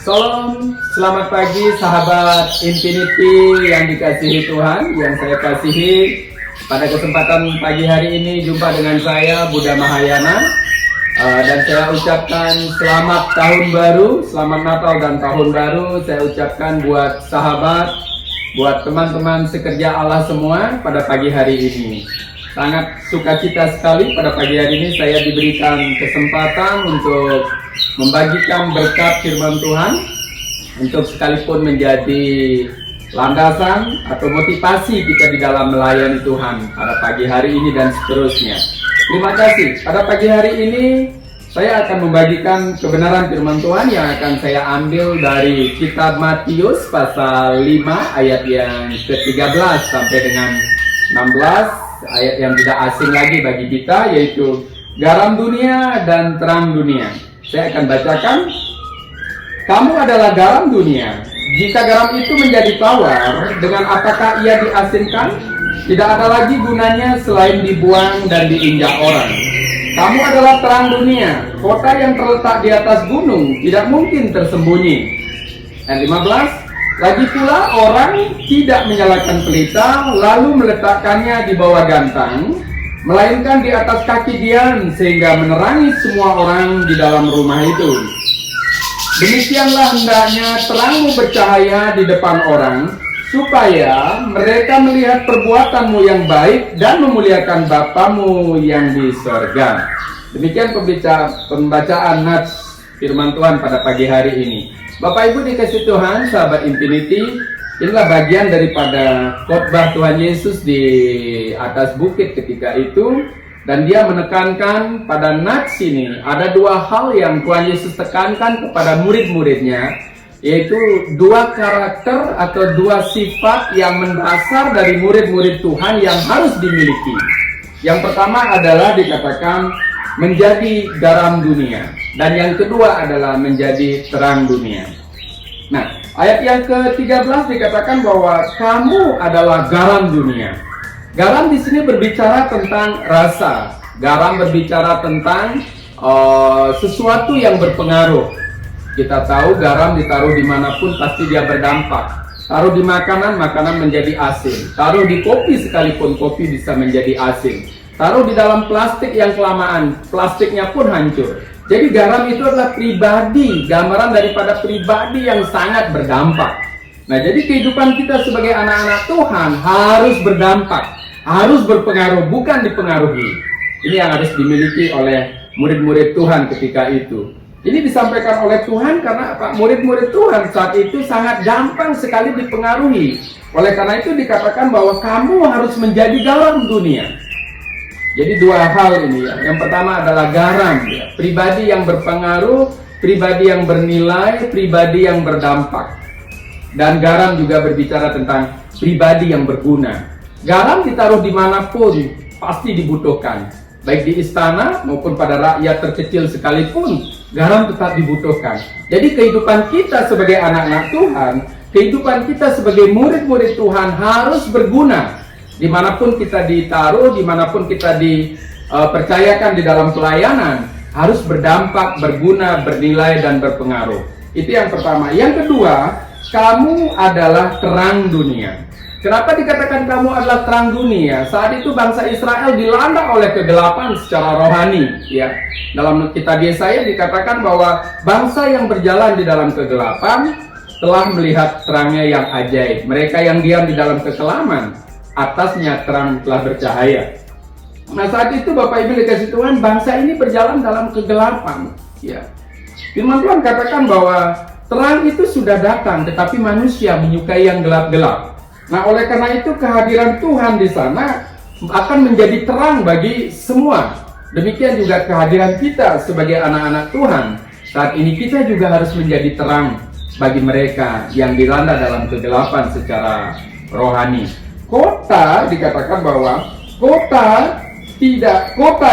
Salam, selamat pagi sahabat Infinity yang dikasihi Tuhan, yang saya kasihi. Pada kesempatan pagi hari ini jumpa dengan saya Buddha Mahayana, dan saya ucapkan selamat tahun baru, selamat Natal dan tahun baru. Saya ucapkan buat sahabat, buat teman-teman sekerja Allah semua pada pagi hari ini. Sangat sukacita sekali pada pagi hari ini saya diberikan kesempatan untuk membagikan berkat firman Tuhan, untuk sekalipun menjadi landasan atau motivasi kita di dalam melayani Tuhan pada pagi hari ini dan seterusnya. Terima kasih. Pada pagi hari ini saya akan membagikan kebenaran firman Tuhan yang akan saya ambil dari kitab Matius pasal 5 ayat yang ke-13 sampai dengan 16. Ayat yang tidak asing lagi bagi kita, yaitu garam dunia dan terang dunia. Saya akan bacakan. Kamu adalah garam dunia. Jika garam itu menjadi tawar, dengan apakah ia diasinkan? Tidak ada lagi gunanya selain dibuang dan diinjak orang. Kamu adalah terang dunia. Kota yang terletak di atas gunung tidak mungkin tersembunyi. Ayat 15. Lagi pula orang tidak menyalakan pelita lalu meletakkannya di bawah gantang, melainkan di atas kaki dian sehingga menerangi semua orang di dalam rumah itu. Demikianlah hendaknya terangmu bercahaya di depan orang, supaya mereka melihat perbuatanmu yang baik dan memuliakan Bapamu yang di sorga. Demikian pembacaan nats firman Tuhan pada pagi hari ini. Bapak Ibu dikasih Tuhan, sahabat Infinity, inilah bagian daripada khotbah Tuhan Yesus di atas bukit ketika itu. Dan dia menekankan pada nats ini, ada dua hal yang Tuhan Yesus tekankan kepada murid-muridnya, yaitu dua karakter atau dua sifat yang mendasar dari murid-murid Tuhan yang harus dimiliki. Yang pertama adalah dikatakan menjadi garam dunia, dan yang kedua adalah menjadi terang dunia. Nah, ayat yang ke-13 dikatakan bahwa kamu adalah garam dunia. Garam di sini berbicara tentang rasa. Garam berbicara tentang sesuatu yang berpengaruh. Kita tahu garam ditaruh dimanapun pasti dia berdampak. Taruh di makanan, makanan menjadi asin. Taruh di kopi sekalipun, kopi bisa menjadi asin. Taruh di dalam plastik yang kelamaan, plastiknya pun hancur. Jadi garam itu adalah pribadi, gambaran daripada pribadi yang sangat berdampak. Nah, jadi kehidupan kita sebagai anak-anak Tuhan harus berdampak, harus berpengaruh, bukan dipengaruhi. Ini yang harus dimiliki oleh murid-murid Tuhan ketika itu. Ini disampaikan oleh Tuhan karena murid-murid Tuhan saat itu sangat gampang sekali dipengaruhi. Oleh karena itu dikatakan bahwa kamu harus menjadi garam dunia. Jadi dua hal ini ya. Yang pertama adalah garam ya. Pribadi yang berpengaruh, pribadi yang bernilai, pribadi yang berdampak. Dan garam juga berbicara tentang pribadi yang berguna. Garam ditaruh dimanapun pasti dibutuhkan, baik di istana maupun pada rakyat terkecil sekalipun, garam tetap dibutuhkan. Jadi kehidupan kita sebagai anak-anak Tuhan, kehidupan kita sebagai murid-murid Tuhan harus berguna. Dimanapun kita ditaruh, dimanapun kita dipercayakan di dalam pelayanan, harus berdampak, berguna, bernilai, dan berpengaruh. Itu yang pertama. Yang kedua, kamu adalah terang dunia. Kenapa dikatakan kamu adalah terang dunia? Saat itu bangsa Israel dilanda oleh kegelapan secara rohani. Ya, dalam kitab Yesaya dikatakan bahwa bangsa yang berjalan di dalam kegelapan telah melihat terangnya yang ajaib. Mereka yang diam di dalam kekelaman, atasnya terang telah bercahaya. Nah, saat itu Bapak Ibu dikasih Tuhan, bangsa ini berjalan dalam kegelapan. Ya, firman Tuhan katakan bahwa terang itu sudah datang, tetapi manusia menyukai yang gelap-gelap. Nah, oleh karena itu kehadiran Tuhan di sana akan menjadi terang bagi semua. Demikian juga kehadiran kita sebagai anak-anak Tuhan. Saat ini kita juga harus menjadi terang bagi mereka yang dilanda dalam kegelapan secara rohani. Kota dikatakan bahwa kota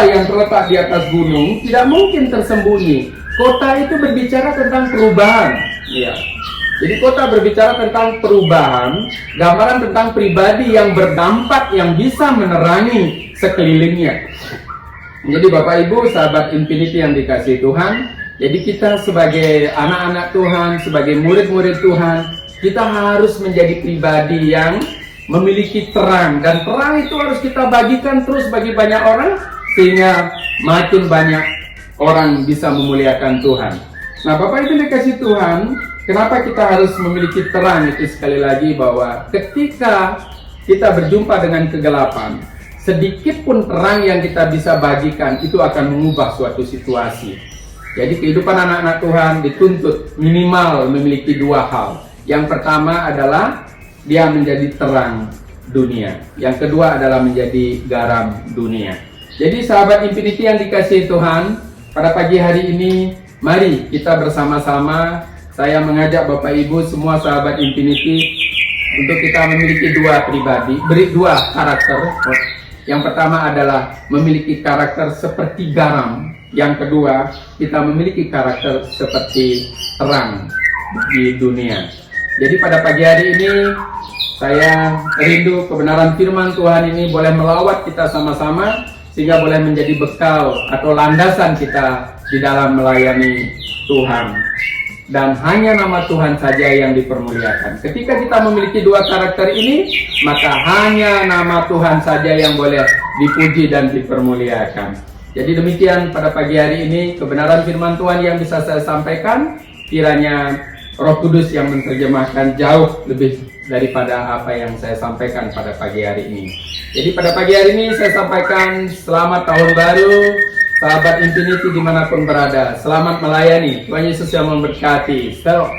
yang terletak di atas gunung tidak mungkin tersembunyi. Kota itu berbicara tentang perubahan. Ya. Jadi kota berbicara tentang perubahan, gambaran tentang pribadi yang berdampak, yang bisa menerangi sekelilingnya. Jadi Bapak Ibu, sahabat Infinity yang dikasihi Tuhan, Jadi kita sebagai anak-anak Tuhan, sebagai murid-murid Tuhan, kita harus menjadi pribadi yang memiliki terang. Dan terang itu harus kita bagikan terus bagi banyak orang, sehingga makin banyak orang bisa memuliakan Tuhan. Nah, Bapak Ibu dikasih Tuhan, kenapa kita harus memiliki terang itu sekali lagi bahwa ketika kita berjumpa dengan kegelapan, sedikit pun terang yang kita bisa bagikan itu akan mengubah suatu situasi. Jadi kehidupan anak-anak Tuhan dituntut minimal memiliki dua hal. Yang pertama adalah dia menjadi terang dunia. Yang kedua adalah menjadi garam dunia. Jadi sahabat Infinity yang dikasihi Tuhan, pada pagi hari ini mari kita bersama-sama, saya mengajak Bapak Ibu semua sahabat Infinity untuk kita memiliki dua pribadi, dua karakter. Yang pertama adalah memiliki karakter seperti garam. Yang kedua, kita memiliki karakter seperti terang di dunia. Jadi pada pagi hari ini, saya rindu kebenaran firman Tuhan ini boleh melawat kita sama-sama, sehingga boleh menjadi bekal atau landasan kita di dalam melayani Tuhan. Dan hanya nama Tuhan saja yang dipermuliakan. Ketika kita memiliki dua karakter ini, maka hanya nama Tuhan saja yang boleh dipuji dan dipermuliakan. Jadi demikian pada pagi hari ini kebenaran firman Tuhan yang bisa saya sampaikan. Kiranya Roh Kudus yang menerjemahkan jauh lebih daripada apa yang saya sampaikan pada pagi hari ini. Jadi pada pagi hari ini saya sampaikan selamat tahun baru sahabat Infinity dimanapun berada. Selamat melayani. Tuhan Yesus yang memberkati. Shalom.